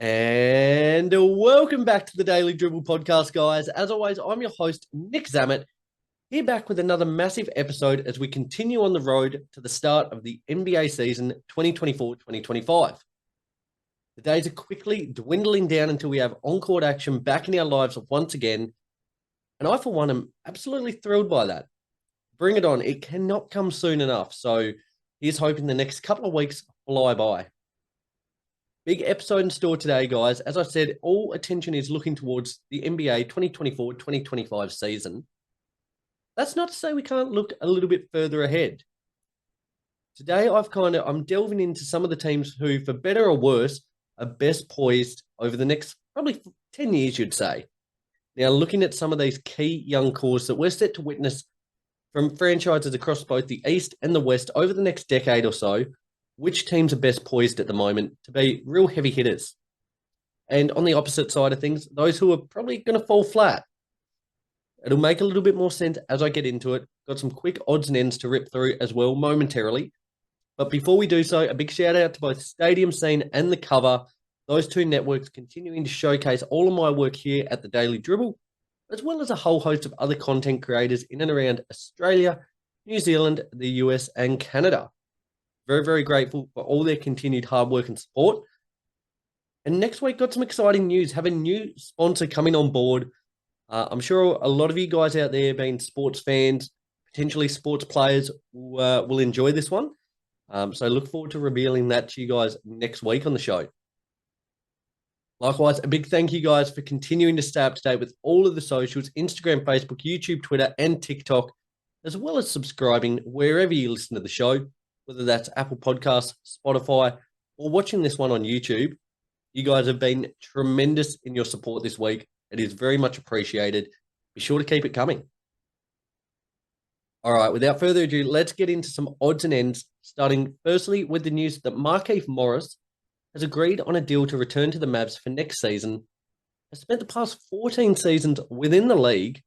And welcome back to the Daily Dribble podcast, guys. As always, I'm your host, Nick Zammit, here back with another massive episode as we continue on the road to the start of the NBA season 2024-2025. The days are quickly dwindling down until we have on-court action back in our lives once again, and I, for one, am absolutely thrilled by that. Bring it on. It cannot come soon enough, so here's hoping the next couple of weeks fly by. Big episode in store today, guys. As I said, all attention is looking towards the NBA 2024-2025 season. That's not to say we can't look a little bit further ahead. Today, I'm delving into some of the teams who, for better or worse, are best poised over the next probably 10 years, you'd say. Now, looking at some of these key young cores that we're set to witness from franchises across both the East and the West over the next decade or so, which teams are best poised at the moment to be real heavy hitters? And on the opposite side of things, those who are probably going to fall flat. It'll make a little bit more sense as I get into it. Got some quick odds and ends to rip through as well momentarily. But before we do so, a big shout out to both Stadium Scene and The Cover, those two networks continuing to showcase all of my work here at the Daily Dribble, as well as a whole host of other content creators in and around Australia, New Zealand, the US, and Canada. Very, very grateful for all their continued hard work and support. And next week, got some exciting news. Have a new sponsor coming on board. I'm sure a lot of you guys out there, being sports fans, potentially sports players, will enjoy this one. So look forward to revealing that to you guys next week on the show. Likewise, a big thank you guys for continuing to stay up to date with all of the socials, Instagram, Facebook, YouTube, Twitter, and TikTok, as well as subscribing wherever you listen to the show, whether that's Apple Podcasts, Spotify, or watching this one on YouTube. You guys have been tremendous in your support this week. It is very much appreciated. Be sure to keep it coming. All right, without further ado, let's get into some odds and ends, starting firstly with the news that Markieff Morris has agreed on a deal to return to the Mavs for next season. Has spent the past 14 seasons within the league.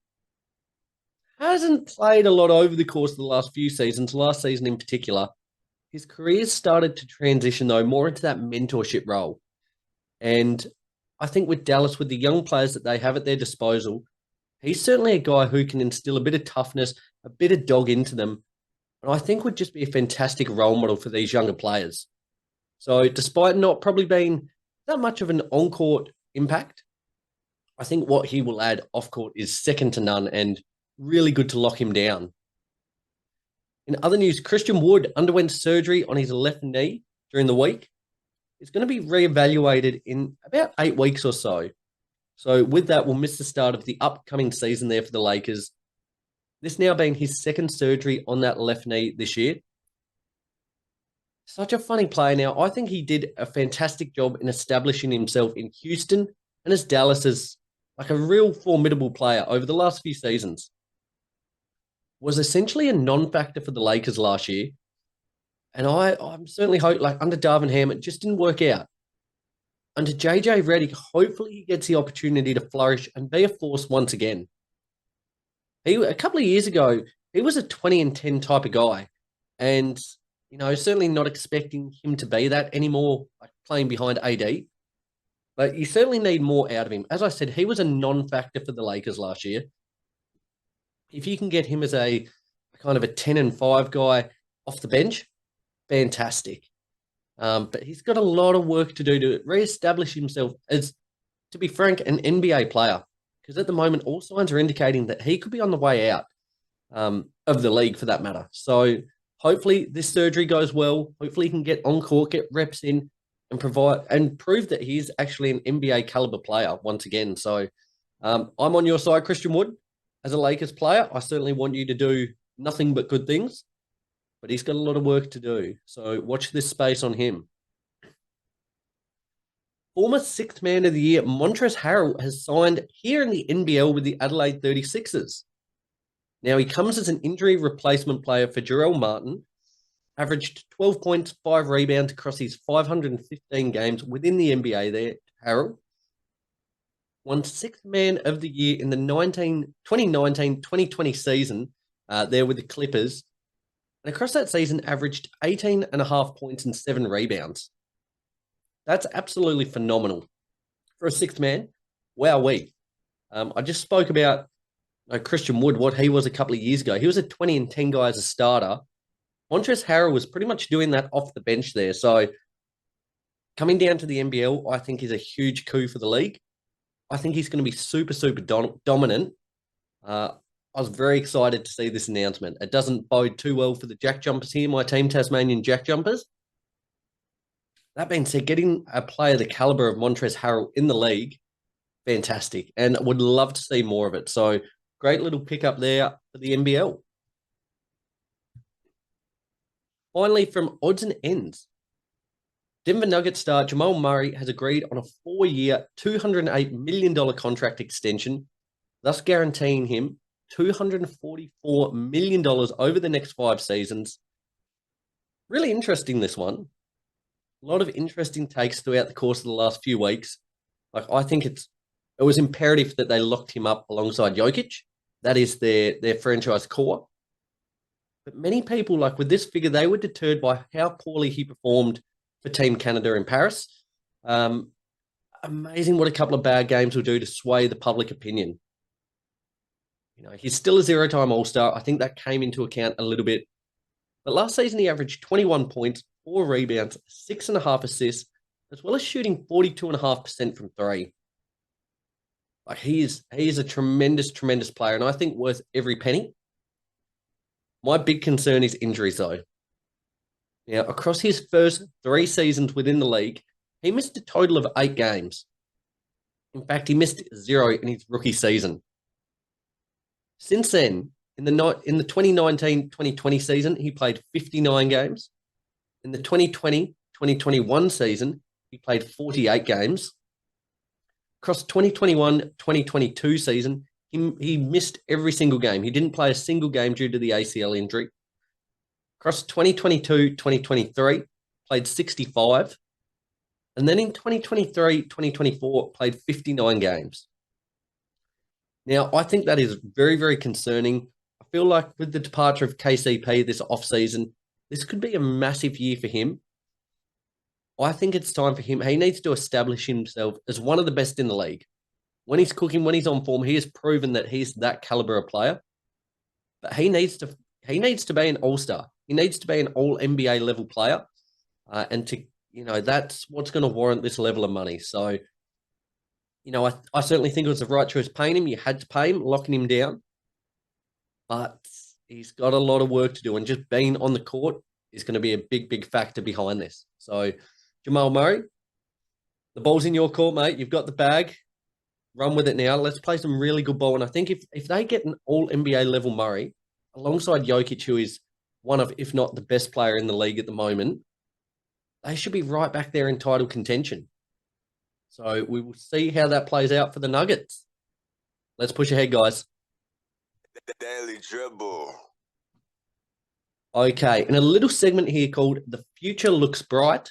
Hasn't played a lot over the course of the last few seasons, last season in particular. His career started to transition, though, more into that mentorship role. And I think with Dallas, with the young players that they have at their disposal, he's certainly a guy who can instill a bit of toughness, a bit of dog into them. And I think would just be a fantastic role model for these younger players. So despite not probably being that much of an on-court impact, I think what he will add off-court is second to none and really good to lock him down. In other news, Christian Wood underwent surgery on his left knee during the week. It's going to be reevaluated in about 8 weeks or so. So with that, we'll miss the start of the upcoming season there for the Lakers. This now being his second surgery on that left knee this year. Such a funny player now. I think he did a fantastic job in establishing himself in Houston and as Dallas as like a real formidable player over the last few seasons. Was essentially a non-factor for the Lakers last year. And I'm certainly hope, like under Darvin Ham, it just didn't work out. Under JJ Redick, hopefully he gets the opportunity to flourish and be a force once again. A couple of years ago, he was a 20 and 10 type of guy. And, certainly not expecting him to be that anymore, like playing behind AD. But you certainly need more out of him. As I said, he was a non-factor for the Lakers last year. If you can get him as a kind of a 10 and 5 guy off the bench, fantastic. But he's got a lot of work to do to reestablish himself as, to be frank, an NBA player. Because at the moment, all signs are indicating that he could be on the way out of the league for that matter. So hopefully this surgery goes well. Hopefully he can get on court, get reps in, and provide and prove that he's actually an NBA caliber player once again. So I'm on your side, Christian Wood. As a Lakers player, I certainly want you to do nothing but good things, but he's got a lot of work to do. So watch this space on him. Former sixth man of the year, Montrezl Harrell, has signed here in the NBL with the Adelaide 36ers. Now, he comes as an injury replacement player for Jarrell Martin, averaged 12 points, 5 rebounds across his 515 games within the NBA there, Harrell. Won sixth man of the year in the 2019-2020 season there with the Clippers. And across that season, averaged 18.5 points and 7 rebounds. That's absolutely phenomenal. for a sixth man. Wowee. I just spoke about Christian Wood, what he was a couple of years ago. He was a 20 and 10 guy as a starter. Montrezl Harrell was pretty much doing that off the bench there. So coming down to the NBL, I think is a huge coup for the league. I think he's going to be super, super dominant. I was very excited to see this announcement. It doesn't bode too well for the Jack Jumpers here, my team, Tasmanian Jack Jumpers. That being said, getting a player the caliber of Montrezl Harrell in the league, fantastic. And would love to see more of it. So great little pickup there for the NBL. Finally, from odds and ends, Denver Nuggets star Jamal Murray has agreed on a 4-year, $208 million contract extension, thus guaranteeing him $244 million over the next 5 seasons. Really interesting, this one. A lot of interesting takes throughout the course of the last few weeks. Like, I think it was imperative that they locked him up alongside Jokic. That is their franchise core. But many people, like with this figure, they were deterred by how poorly he performed for Team Canada in Paris. Amazing what a couple of bad games will do to sway the public opinion. You know, he's still a 0-time All-Star. I think that came into account a little bit. But last season, he averaged 21 points, 4 rebounds, 6.5 assists, as well as shooting 42.5% from 3. Like, he is a tremendous, tremendous player, and I think worth every penny. My big concern is injuries, though. Now, across his first 3 seasons within the league, he missed a total of 8 games. In fact, he missed 0 in his rookie season. Since then, in the 2019-2020 season, he played 59 games. In the 2020-2021 season, he played 48 games. Across 2021-2022 season, he missed every single game. He didn't play a single game due to the ACL injury. Across 2022-2023, played 65. And then in 2023-2024, played 59 games. Now, I think that is very, very concerning. I feel like with the departure of KCP this offseason, this could be a massive year for him. I think it's time for him. He needs to establish himself as one of the best in the league. When he's cooking, when he's on form, he has proven that he's that caliber of player. But he needs to be an all-star. He needs to be an all-NBA level player. That's what's going to warrant this level of money. So, I certainly think it was the right choice paying him. You had to pay him, locking him down. But he's got a lot of work to do. And just being on the court is going to be a big, big factor behind this. So, Jamal Murray, the ball's in your court, mate. You've got the bag. Run with it now. Let's play some really good ball. And I think if they get an all-NBA level Murray, alongside Jokic, who is one of, if not the best player in the league at the moment, they should be right back there in title contention. So we will see how that plays out for the Nuggets. Let's push ahead, guys. The Daily Dribble. Okay, in a little segment here called The Future Looks Bright,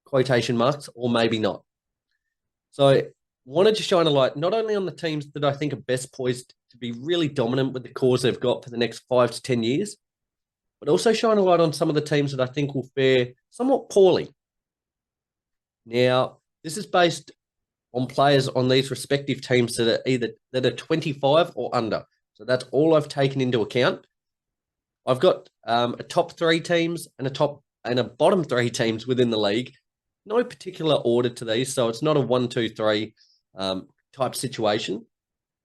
quotation marks, or maybe not. So wanted to shine a light not only on the teams that I think are best poised to be really dominant with the cores they've got for the next 5 to 10 years, but also shine a light on some of the teams that I think will fare somewhat poorly. Now, this is based on players on these respective teams that are 25 or under. So that's all I've taken into account. I've got a top 3 teams and a bottom 3 teams within the league. No particular order to these, so it's not a 1, 2, 3 type situation.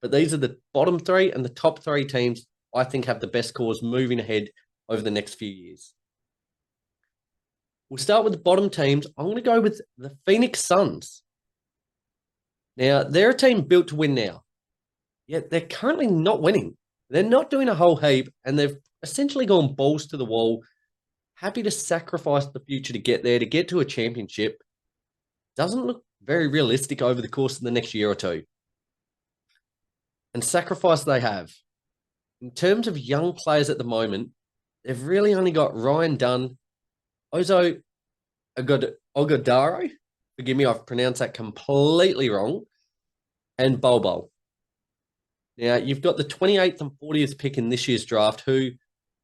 But these are the bottom 3 and the top 3 teams I think have the best cores moving ahead over the next few years. We'll start with the bottom teams. I'm going to go with the Phoenix Suns. Now, they're a team built to win now. Yet they're currently not winning. They're not doing a whole heap, and they've essentially gone balls to the wall, happy to sacrifice the future to get there, to get to a championship. Doesn't look very realistic over the course of the next year or two. And sacrifice they have. In terms of young players at the moment, they've really only got Ryan Dunn, Ozo Ogodaro, forgive me, I've pronounced that completely wrong, and Bol. Now, you've got the 28th and 40th pick in this year's draft, who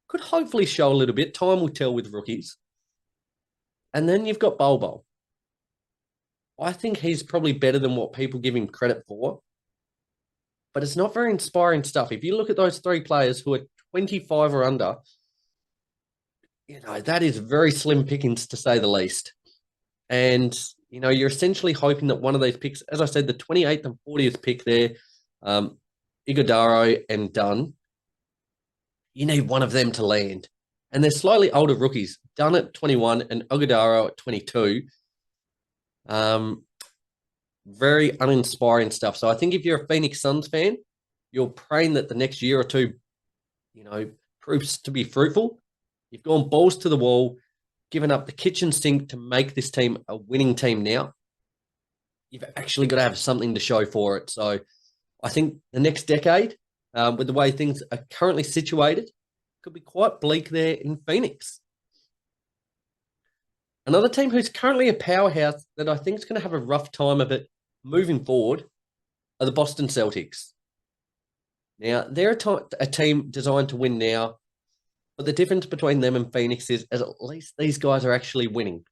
could hopefully show a little bit. Time will tell with rookies. And then you've got Bol. I think he's probably better than what people give him credit for, but it's not very inspiring stuff. If you look at those three players who are 25 or under, that is very slim pickings to say the least. And, you're essentially hoping that one of these picks, as I said, the 28th and 40th pick there, Iguodaro and Dunn, you need one of them to land. And they're slightly older rookies, Dunn at 21 and Iguodaro at 22. Very uninspiring stuff. So I think if you're a Phoenix Suns fan, you're praying that the next year or two, proves to be fruitful. You've gone balls to the wall, given up the kitchen sink to make this team a winning team now. You've actually got to have something to show for it. So I think the next decade, with the way things are currently situated, could be quite bleak there in Phoenix. Another team who's currently a powerhouse that I think is going to have a rough time of it moving forward are the Boston Celtics. Now, they're a team designed to win now, but the difference between them and Phoenix is at least these guys are actually winning.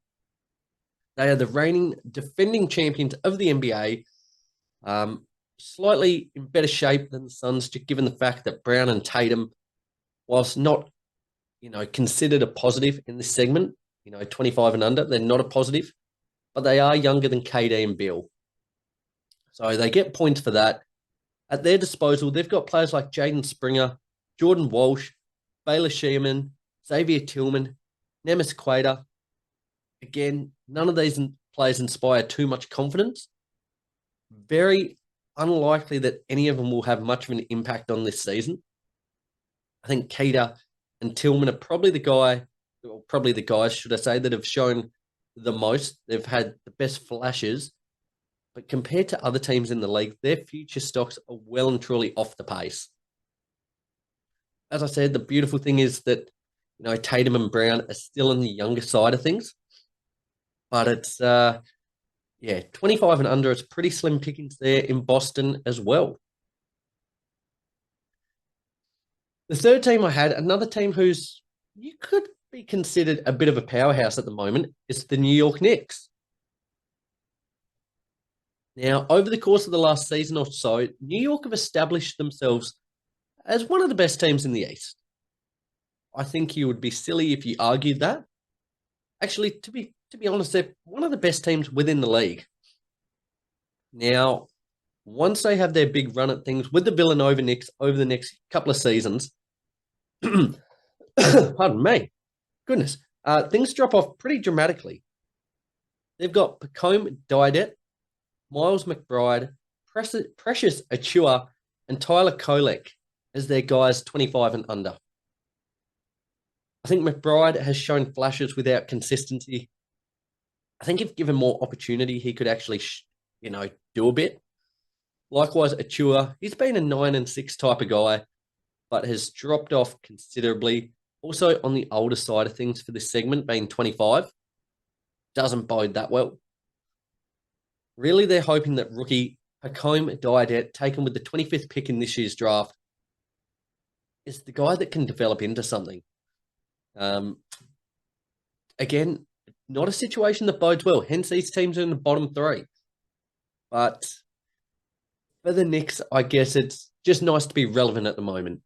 They are the reigning defending champions of the NBA, slightly in better shape than the Suns, just given the fact that Brown and Tatum, whilst not, considered a positive in this segment, 25 and under, they're not a positive, but they are younger than KD and Bill. So they get points for that. At their disposal, they've got players like Jaden Springer, Jordan Walsh, Baylor Shearman, Xavier Tillman, Nemes Quader. Again, none of these players inspire too much confidence. Very unlikely that any of them will have much of an impact on this season. I think Quader and Tillman are probably the guys, should I say, that have shown the most. They've had the best flashes. But compared to other teams in the league, their future stocks are well and truly off the pace. As I said, the beautiful thing is that, Tatum and Brown are still on the younger side of things. But it's, 25 and under, it's pretty slim pickings there in Boston as well. The third team I had, another team who's, you could be considered a bit of a powerhouse at the moment, is the New York Knicks. Now, over the course of the last season or so, New York have established themselves as one of the best teams in the East. I think you would be silly if you argued that. Actually, to be honest, they're one of the best teams within the league. Now, once they have their big run at things with the Villanova Knicks over the next couple of seasons, pardon me, goodness, things drop off pretty dramatically. They've got Pacome Didet, Miles McBride, Precious Achua, and Tyler Kolek as their guys 25 and under. I think McBride has shown flashes without consistency. I think if given more opportunity, he could actually, do a bit. Likewise, Achua, he's been a 9 and 6 type of guy, but has dropped off considerably. Also on the older side of things for this segment, being 25, doesn't bode that well. Really, they're hoping that rookie Pacome Didet, taken with the 25th pick in this year's draft, is the guy that can develop into something. Again, not a situation that bodes well. Hence, these teams are in the bottom three. But for the Knicks, I guess it's just nice to be relevant at the moment.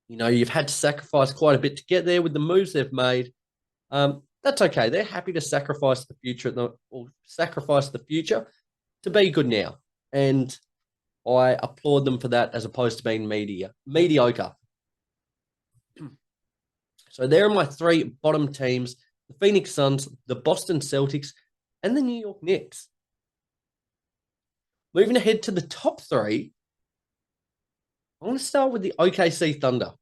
You've had to sacrifice quite a bit to get there with the moves they've made. That's okay. They're happy to sacrifice the future to be good now. And I applaud them for that as opposed to being mediocre. So there are my three bottom teams, the Phoenix Suns, the Boston Celtics, and the New York Knicks. Moving ahead to the top three, I'm going to start with the OKC Thunder.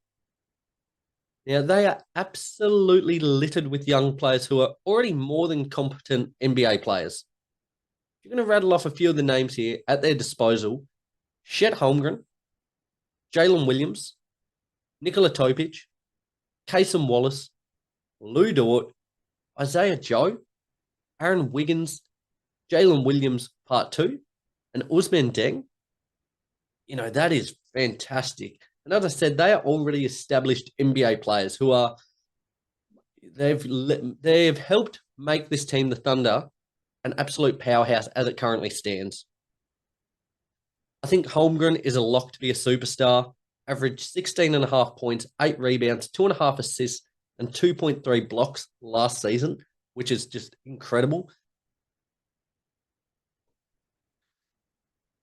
Now, they are absolutely littered with young players who are already more than competent NBA players. You're going to rattle off a few of the names here at their disposal. Chet Holmgren, Jalen Williams, Nikola Topic, Cason Wallace, Lou Dort, Isaiah Joe, Aaron Wiggins, Jalen Williams Part 2, and Ousmane Dieng. That is fantastic. And as I said, they are already established NBA players who are, they've helped make this team, the Thunder, an absolute powerhouse as it currently stands. I think Holmgren is a lock to be a superstar. Averaged 16.5 points, 8 rebounds, 2.5 assists, and 2.3 blocks last season, which is just incredible.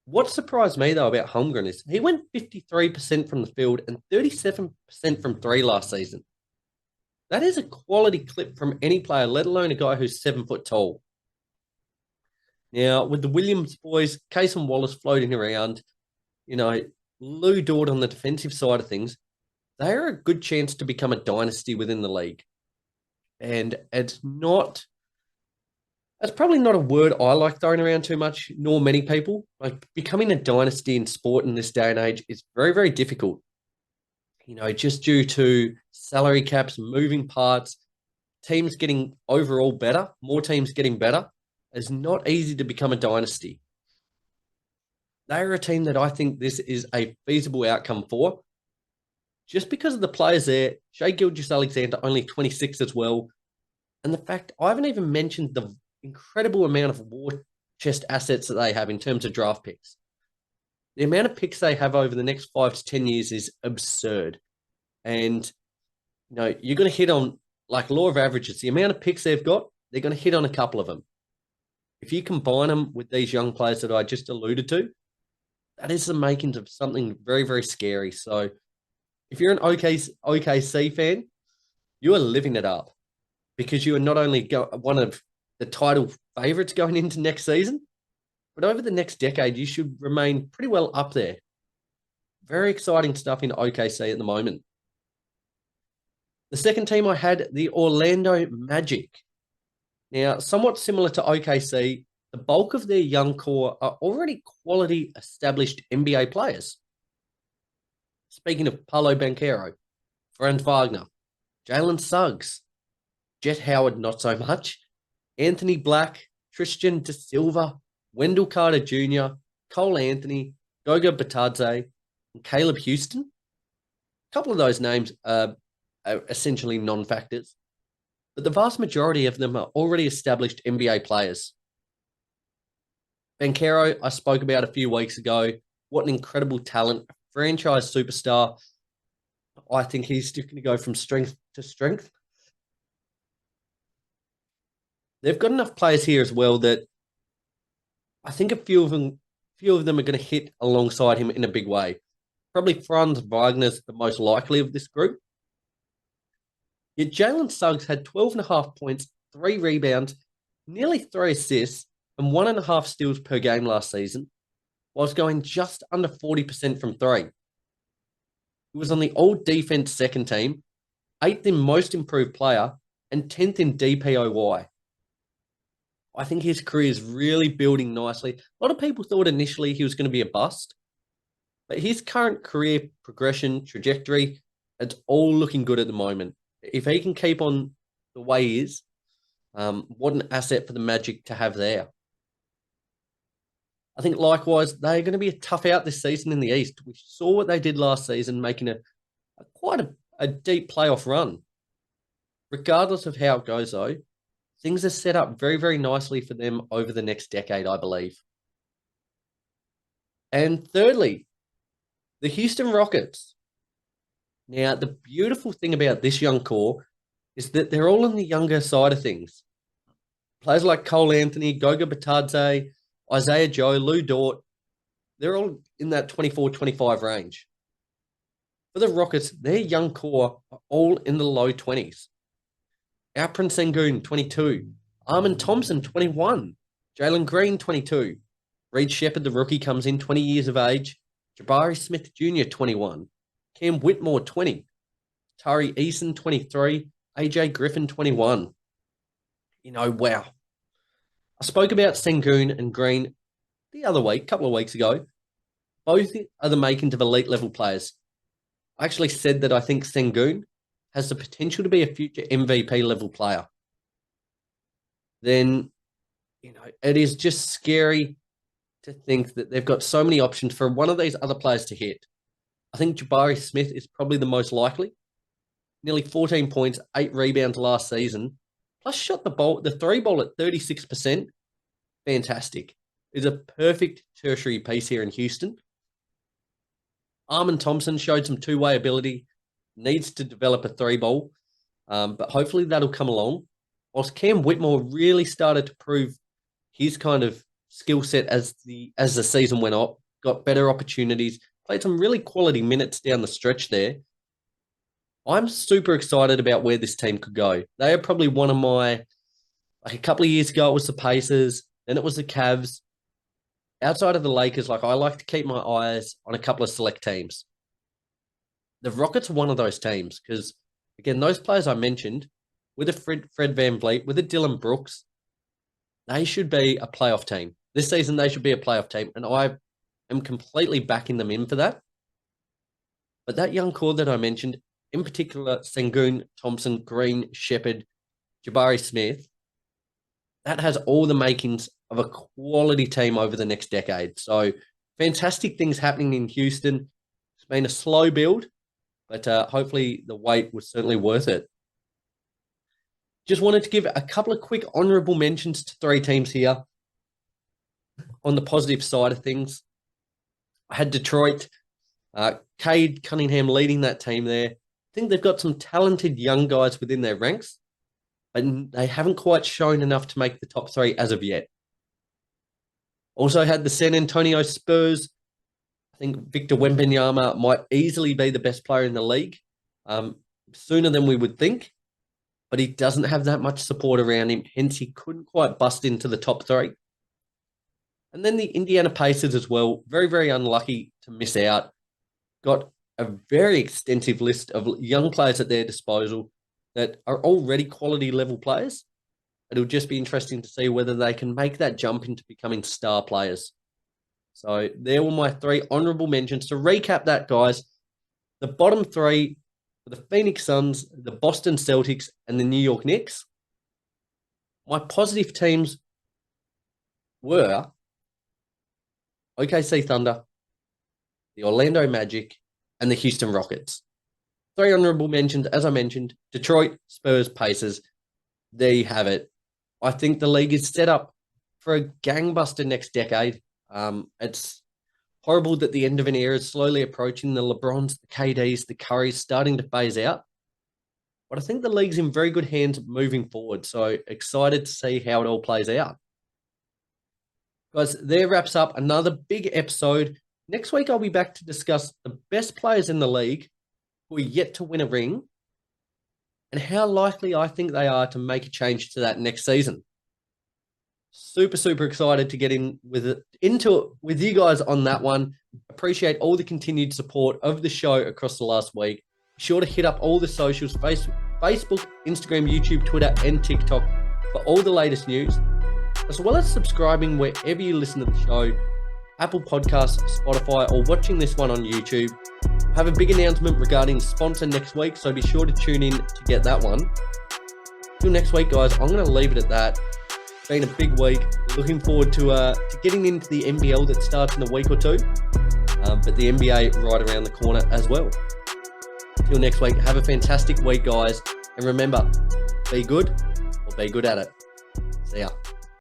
What surprised me, though, about Holmgren is he went 53% from the field and 37% from three last season. That is a quality clip from any player, let alone a guy who's 7 foot tall. Now, with the Williams boys, Case and Wallace floating around, Lou Dort on the defensive side of things, they are a good chance to become a dynasty within the league. And it's probably not a word I like throwing around too much, nor many people. Like, becoming a dynasty in sport in this day and age is very, very difficult. Just due to salary caps, moving parts, teams getting overall better, more teams getting better. It's not easy to become a dynasty. They're a team that I think this is a feasible outcome for. Just because of the players there, Shai Gilgeous-Alexander only 26 as well. And the fact, I haven't even mentioned the incredible amount of war chest assets that they have in terms of draft picks. The amount of picks they have over the next 5 to 10 years is absurd. And, you're going to hit on, like, law of averages. The amount of picks they've got, they're going to hit on a couple of them. If you combine them with these young players that I just alluded to, that is the makings of something very, very scary. So if you're an OKC fan, you are living it up because you are not only one of the title favorites going into next season, but over the next decade, you should remain pretty well up there. Very exciting stuff in OKC at the moment. The second team I had, the Orlando Magic. Now, somewhat similar to OKC, the bulk of their young core are already quality established NBA players. Speaking of Paolo Banchero, Franz Wagner, Jalen Suggs, Jet Howard, not so much, Anthony Black, Tristan De Silva, Wendell Carter Jr., Cole Anthony, Goga Batadze, and Caleb Houston. A couple of those names are essentially non-factors, but the vast majority of them are already established NBA players. Banchero, I spoke about a few weeks ago. What an incredible talent, franchise superstar. I think he's still going to go from strength to strength. They've got enough players here as well that I think a few of them are going to hit alongside him in a big way. Probably Franz Wagner's the most likely of this group. Yet Jalen Suggs had 12.5 points, 3 rebounds, nearly 3 assists, and 1.5 steals per game last season, whilst going just under 40% from 3. He was on the all-defense second team, 8th in most improved player, and 10th in DPOY. I think his career is really building nicely. A lot of people thought initially he was going to be a bust, but his current career progression, trajectory, it's all looking good at the moment. If he can keep on the way he is, what an asset for the Magic to have there. I think likewise, they're going to be a tough out this season in the East. We saw what they did last season, making quite a deep playoff run. Regardless of how it goes, though, things are set up very, very nicely for them over the next decade, I believe. And thirdly, the Houston Rockets. Now, the beautiful thing about this young core is that they're all on the younger side of things. Players like Cole Anthony, Goga Batadze, Isaiah Joe, Lou Dort, they're all in that 24-25 range. For the Rockets, their young core are all in the low 20s. Alperen Sengun, 22. Armin Thompson, 21. Jalen Green, 22. Reed Shepherd, the rookie, comes in 20 years of age. Jabari Smith Jr., 21. Cam Whitmore, 20. Tari Eason, 23. AJ Griffin, 21. Wow. I spoke about Sengun and Green the other week, a couple of weeks ago. Both are the makings of elite level players. I actually said that I think Sengun has the potential to be a future MVP level player. Then, it is just scary to think that they've got so many options for one of these other players to hit. I think Jabari Smith is probably the most likely. Nearly 14 points, 8 rebounds last season. Plus shot the 3 ball at 36%. fantastic. Is a perfect tertiary piece here in Houston. Armin Thompson showed some two-way ability, needs to develop a three ball, but hopefully that'll come along. Whilst Cam Whitmore really started to prove his kind of skill set as the season went on, got better opportunities, played some really quality minutes down the stretch there. I'm super excited about where this team could go. They are probably one of my, like a couple of years ago, it was the Pacers, then it was the Cavs. Outside of the Lakers, like I like to keep my eyes on a couple of select teams. The Rockets are one of those teams because, again, those players I mentioned, with a Fred VanVleet, with a Dylan Brooks, they should be a playoff team. This season, they should be a playoff team, and I am completely backing them in for that. But that young core that I mentioned, in particular, Sengun, Thompson, Green, Shepherd, Jabari Smith, that has all the makings of a quality team over the next decade. So fantastic things happening in Houston. It's been a slow build, but hopefully the wait was certainly worth it. Just wanted to give a couple of quick honourable mentions to three teams here. On the positive side of things, I had Detroit, Cade Cunningham leading that team there. I think they've got some talented young guys within their ranks, but they haven't quite shown enough to make the top three as of yet. Also had the San Antonio Spurs. I think Victor Wembanyama might easily be the best player in the league, sooner than we would think, but he doesn't have that much support around him, hence he couldn't quite bust into the top three. And then the Indiana Pacers as well, very, very unlucky to miss out. Got a very extensive list of young players at their disposal that are already quality level players. It'll just be interesting to see whether they can make that jump into becoming star players. So there were my three honourable mentions. To recap that, guys, the bottom three were the Phoenix Suns, the Boston Celtics, and the New York Knicks. My positive teams were OKC Thunder, the Orlando Magic, and the Houston Rockets. Three honourable mentions, as I mentioned, Detroit, Spurs, Pacers. There you have it. I think the league is set up for a gangbuster next decade. It's horrible that the end of an era is slowly approaching. The LeBrons, the KDs, the Currys starting to phase out. But I think the league's in very good hands moving forward. So excited to see how it all plays out. Guys, there wraps up another big episode. Next week, I'll be back to discuss the best players in the league who are yet to win a ring and how likely I think they are to make a change to that next season. Super, super excited to get into it with you guys on that one. Appreciate all the continued support of the show across the last week. Be sure to hit up all the socials, Facebook, Instagram, YouTube, Twitter, and TikTok for all the latest news, as well as subscribing wherever you listen to the show, Apple Podcasts, Spotify, or watching this one on YouTube. I have a big announcement regarding sponsor next week, so be sure to tune in to get that one. Till next week, guys, I'm going to leave it at that. It's been a big week. Looking forward to getting into the NBL that starts in a week or two, but the NBA right around the corner as well. Till next week, have a fantastic week, guys. And remember, be good or be good at it. See ya.